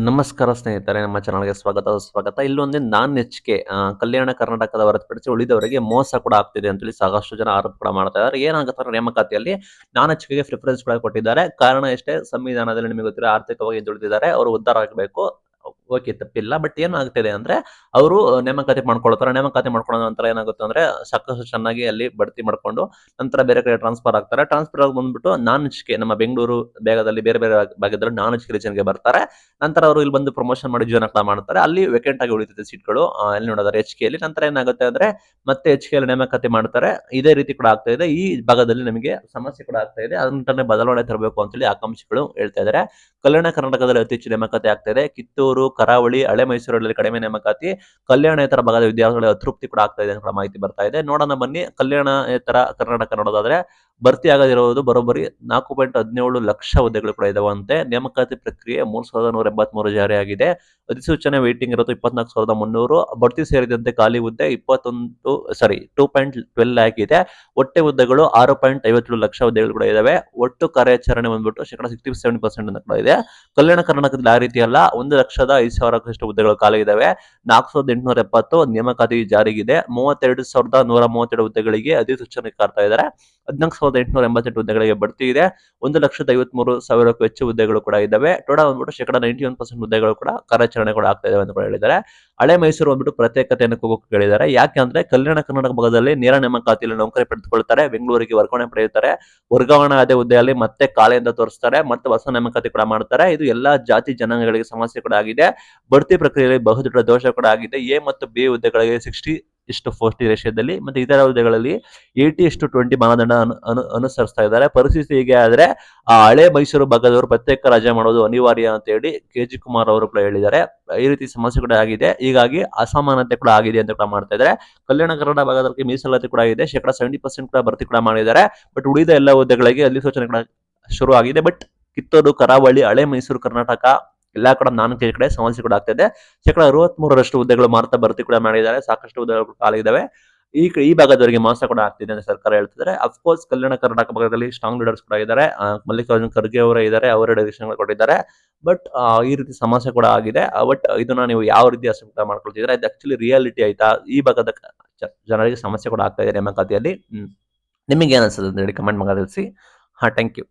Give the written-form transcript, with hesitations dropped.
ನಮಸ್ಕಾರ ಸ್ನೇಹಿತರೆ, ನಮ್ಮ ಚಾನಲ್‌ಗೆ ಸ್ವಾಗತ. ಇಲ್ಲೊಂದು ನಾನ್-ಎಚ್-ಕೆ ಕಲ್ಯಾಣ ಕರ್ನಾಟಕದ ಹೊರತುಪಡಿಸಿ ಉಳಿದವರಿಗೆ ಮೋಸ ಕೂಡ ಆಗ್ತಿದೆ ಅಂತೇಳಿ ಸಾಕಷ್ಟು ಜನ ಆರೋಪ ಕೂಡ ಮಾಡ್ತಾ ಇದ್ದಾರೆ. ಏನಾಗುತ್ತೆ ಅಂದ್ರೆ ನೇಮಕಾತಿಯಲ್ಲಿ ನಾನ್-ಎಚ್-ಕೆಗೆ ಪ್ರಿಫರೆನ್ಸ್ ಕೂಡ ಕೊಟ್ಟಿದ್ದಾರೆ. ಕಾರಣ ಎಷ್ಟೇ ಸಂವಿಧಾನದಲ್ಲಿ ನಿಮಗೆ ಗೊತ್ತಿರೋ ಆರ್ಥಿಕವಾಗಿ ಹಿಂದುಳಿದಿದ್ದಾರೆ. ಅವರು ಉದ್ಧಾರ ಆಗಬೇಕು. ಓಕೆ, ತಪ್ಪಿಲ್ಲ. ಬಟ್ ಏನಾಗ್ತಿದೆ ಅಂದ್ರೆ ಅವರು ನೇಮಕಾತಿ ಮಾಡ್ಕೊಳ್ತಾರೆ. ನೇಮಕಾತಿ ಮಾಡ್ಕೊಂಡ ನಂತರ ಏನಾಗುತ್ತೆ ಅಂದ್ರೆ ಸಾಕಷ್ಟು ಚೆನ್ನಾಗಿ ಅಲ್ಲಿ ಬಡ್ತಿ ಮಾಡ್ಕೊಂಡು ನಂತರ ಬೇರೆ ಕಡೆ ಟ್ರಾನ್ಸ್ಫರ್ ಆಗ್ತಾರೆ. ಟ್ರಾನ್ಸ್ಫರ್ ಆಗಿ ಬಂದ್ಬಿಟ್ಟು ನಾನ್-ಎಚ್-ಕೆ ನಮ್ಮ ಬೆಂಗಳೂರು ಭಾಗದಲ್ಲಿ ಬೇರೆ ಬೇರೆ ಭಾಗದಲ್ಲಿ ನಾನ್-ಎಚ್-ಕೆ ರೀಜನ್‌ಗೆ ಬರ್ತಾರೆ. ನಂತರ ಅವರು ಇಲ್ಲಿ ಬಂದು ಪ್ರಮೋಷನ್ ಮಾಡಿ ಜೀವನ ಕೂಡ ಮಾಡ್ತಾರೆ. ಅಲ್ಲಿ ವೇಕೆಂಟ್ ಆಗಿ ಉಳಿತದೆ ಸೀಟ್‌ಗಳು. ಎಲ್ಲಿ ನೋಡಿದ್ರೆ ಎಚ್-ಕೆಯಲ್ಲಿ. ನಂತರ ಏನಾಗುತ್ತೆ ಅಂದ್ರೆ ಮತ್ತೆ ಎಚ್-ಕೆಯಲ್ಲಿ ನೇಮಕಾತಿ ಮಾಡ್ತಾರೆ. ಇದೇ ರೀತಿ ಕೂಡ ಆಗ್ತಾ ಇದೆ. ಈ ಭಾಗದಲ್ಲಿ ನಮಗೆ ಸಮಸ್ಯೆ ಕೂಡ ಆಗ್ತಾ ಇದೆ. ಅದನ್ನ ಬದಲಾವಣೆ ತರಬೇಕು ಅಂತೇಳಿ ಆಕಾಂಕ್ಷಿಗಳು ಹೇಳ್ತಾ ಇದ್ದಾರೆ. ಕಲ್ಯಾಣ ಕರ್ನಾಟಕದಲ್ಲಿ ಅತಿ ಹೆಚ್ಚು ನೇಮಕಾತಿ ಆಗ್ತಾ ಇದೆ. ಕಿತ್ತೂರು, ಕರಾವಳಿ, ಹಳೆ ಮೈಸೂರಲ್ಲಿ ಕಡಿಮೆ ನೇಮಕಾತಿ. ಕಲ್ಯಾಣೇತರ ಭಾಗದ ವಿದ್ಯಾರ್ಥಿಗಳ ಅತೃಪ್ತಿ ಕೂಡ ಆಗ್ತಾ ಇದೆ ಅಂತ ಮಾಹಿತಿ ಬರ್ತಾ ಇದೆ. ನೋಡೋಣ ಬನ್ನಿ. ಕಲ್ಯಾಣೇತರ ಕರ್ನಾಟಕ ನೋಡೋದಾದ್ರೆ ಭರ್ತಿ ಆಗದಿರುವುದು ಬರೋಬ್ಬರಿ 4.17 ಲಕ್ಷ ಹುದ್ದೆಗಳು ಕೂಡ ಇದಾವಂತೆ. ನೇಮಕಾತಿ ಪ್ರಕ್ರಿಯೆ 3,183 ಜಾರಿಯಾಗಿದೆ. ಅಧಿಸೂಚನೆ ವೇಟಿಂಗ್ ಇರೋದು 24,300. ಬಡ್ತಿ ಸೇರಿದಂತೆ ಖಾಲಿ ಹುದ್ದೆ 2.12 ಲ್ಯಾಕ್ ಇದೆ. ಒಟ್ಟೆ ಹುದ್ದೆಗಳು 6.57 ಲಕ್ಷ ಹುದ್ದೆಗಳು ಕೂಡ ಇದಾವೆ. ಒಟ್ಟು ಕಾರ್ಯಾಚರಣೆ ಬಂದ್ಬಿಟ್ಟು ಶೇಕಡ 67% ಅಂತ ಕೂಡ ಇದೆ. ಕಲ್ಯಾಣ ಕರ್ನಾಟಕದಲ್ಲಿ ಆ ರೀತಿ ಅಲ್ಲ. 1,05,000 ಹುದ್ದೆಗಳು ಖಾಲಿ ಇದಾವೆ. 4,870 ನೇಮಕಾತಿ ಜಾರಿಗಿದೆ. 32,132 ಹುದ್ದೆಗಳಿಗೆ ಅಧಿಸೂಚನೆ ಕಾರ್ತಾ ಇದ್ದಾರೆ. 14,888 ಹುದ್ದೆಗಳಿಗೆ ಬಡ್ತಿ ಇದೆ. 1,53,000ಕ್ಕೂ ಹೆಚ್ಚು ಹುದ್ದೆಗಳು ಕೂಡ ಇದಾವೆ. ಟೋಟಲ್ ಬಂದ್ಬಿಟ್ಟು ಶೇಕಡ 91% ಹುದ್ದೆಗಳು ಕೂಡ ಕಾರ್ಯಾಚರಣೆ ಕೂಡ ಆಗ್ತಾ ಇದಾವೆ ಅಂತ ಕೂಡ ಹೇಳಿದ್ದಾರೆ. ಹಳೆ ಮೈಸೂರು ಬಂದ್ಬಿಟ್ಟು ಪ್ರತ್ಯೇಕತೆಯನ್ನು ಕೂಗಕ್ಕೆ ಹೇಳಿದ್ದಾರೆ. ಯಾಕೆ ಅಂದ್ರೆ ಕಲ್ಯಾಣ ಕರ್ನಾಟಕ ಭಾಗದಲ್ಲಿ ನೇರ ನೇಮಕಾತಿಯಲ್ಲಿ ನೌಕರಿ ಪಡೆದುಕೊಳ್ತಾರೆ. ಬೆಂಗಳೂರಿಗೆ ವರ್ಗಾವಣೆ ಪಡೆಯುತ್ತಾರೆ. ವರ್ಗಾವಣೆ ಆದ ಹುದ್ದೆಯಲ್ಲಿ ಮತ್ತೆ ಕಾಲೆಯಿಂದ ತೋರಿಸ್ತಾರೆ. ಮತ್ತೆ ಹೊಸ ನೇಮಕಾತಿ ಕೂಡ ಮಾಡ್ತಾರೆ. ಇದು ಎಲ್ಲಾ ಜಾತಿ ಜನಾಂಗಗಳಿಗೆ ಸಮಸ್ಯೆ ಕೂಡ ಆಗಿದೆ. ಬಡ್ತಿ ಪ್ರಕ್ರಿಯೆಯಲ್ಲಿ ಬಹುದೊಡ್ಡ ದೋಷ ಕೂಡ ಆಗಿದೆ. ಎ ಮತ್ತು ಬಿ ಹುದ್ದೆಗಳಿಗೆ 60:40 ರೇಷಿಯೋದಲ್ಲಿ ಮತ್ತೆ ಇತರ ಹುದ್ದೆಗಳಲ್ಲಿ 80:20 ಮಾನದಂಡ ಅನುಸರಿಸ್ತಾ ಇದ್ದಾರೆ. ಪರಿಸ್ಥಿತಿ ಹೀಗೆ ಆದ್ರೆ ಹಳೆ ಮೈಸೂರು ಭಾಗದವರು ಪ್ರತ್ಯೇಕ ರಾಜ್ಯ ಮಾಡೋದು ಅನಿವಾರ್ಯ ಅಂತ ಹೇಳಿ ಕೆ.ಜಿ. ಕುಮಾರ್ ಅವರು ಕೂಡ ಹೇಳಿದ್ದಾರೆ. ಈ ರೀತಿ ಸಮಸ್ಯೆ ಕೂಡ ಆಗಿದೆ. ಹೀಗಾಗಿ ಅಸಮಾನತೆ ಕೂಡ ಆಗಿದೆ ಅಂತ ಕೂಡ ಮಾಡ್ತಾ ಇದ್ದಾರೆ. ಕಲ್ಯಾಣ ಕರ್ನಾಟಕ ಭಾಗದಲ್ಲಿ ಮೀಸಲಾತಿ ಕೂಡ ಇದೆ. ಶೇಕಡ 70% ಕೂಡ ಭರ್ತಿ ಕೂಡ ಮಾಡಿದ್ದಾರೆ. ಬಟ್ ಉಳಿದ ಎಲ್ಲ ಹುದ್ದೆಗಳಿಗೆ ಅಧಿಸೂಚನೆ ಕೂಡ ಶುರು ಆಗಿದೆ. ಬಟ್ ಕಿತ್ತೂರು, ಕರಾವಳಿ, ಹಳೆ ಮೈಸೂರು, ಕರ್ನಾಟಕ ಎಲ್ಲಾ ಕಡೆ ನಾಲ್ಕೈದು ಕಡೆ ಸಮಸ್ಯೆ ಕೂಡ ಆಗ್ತಾ ಇದೆ. ಶೇಕಡ 63% ಹುದ್ದೆಗಳು ಮಾತ್ರ ಭರ್ತಿ ಕೂಡ ಮಾಡಿದ್ದಾರೆ. ಸಾಕಷ್ಟು ಹುದ್ದೆಗಳು ಖಾಲಿ ಇದಾವೆ. ಈ ಭಾಗದವರಿಗೆ ಮೋಸ ಕೂಡ ಆಗ್ತಿದೆ ಅಂತ ಸರ್ಕಾರ ಹೇಳ್ತಿದ್ದಾರೆ. ಅಫ್ಕೋರ್ಸ್ ಕಲ್ಯಾಣ ಕರ್ನಾಟಕ ಭಾಗದಲ್ಲಿ ಸ್ಟ್ರಾಂಗ್ ಲೀಡರ್ಸ್ ಕೂಡ ಇದ್ದಾರೆ. ಮಲ್ಲಿಕಾರ್ಜುನ್ ಖರ್ಗೆ ಅವರೇ ಇದ್ದಾರೆ. ಅವರೇ ಡಿಸಿಷನ್ ಕೊಟ್ಟಿದ್ದಾರೆ. ಬಟ್ ಈ ರೀತಿ ಸಮಸ್ಯೆ ಕೂಡ ಆಗಿದೆ. ಬಟ್ ಇದನ್ನ ನೀವು ಯಾವ ರೀತಿ ಅಸೆಪ್ಟ್ ಮಾಡ್ಕೊಳ್ತಿದ್ರೆ ಇದು ಆಕ್ಚುಲಿ ರಿಯಾಲಿಟಿ ಆಯ್ತಾ? ಈ ಭಾಗದ ಜನರಿಗೆ ಸಮಸ್ಯೆ ಕೂಡ ಆಗ್ತಾ ಇದೆ ನೇಮಕಾತಿಯಲ್ಲಿ. ನಿಮಗೆ ಏನ್ ಅನ್ಸುತ್ತೆ ಅಂತ ಹೇಳಿ ಕಮೆಂಟ್ ಮಾಡಿ ತಿಳಿಸಿ. Thank you.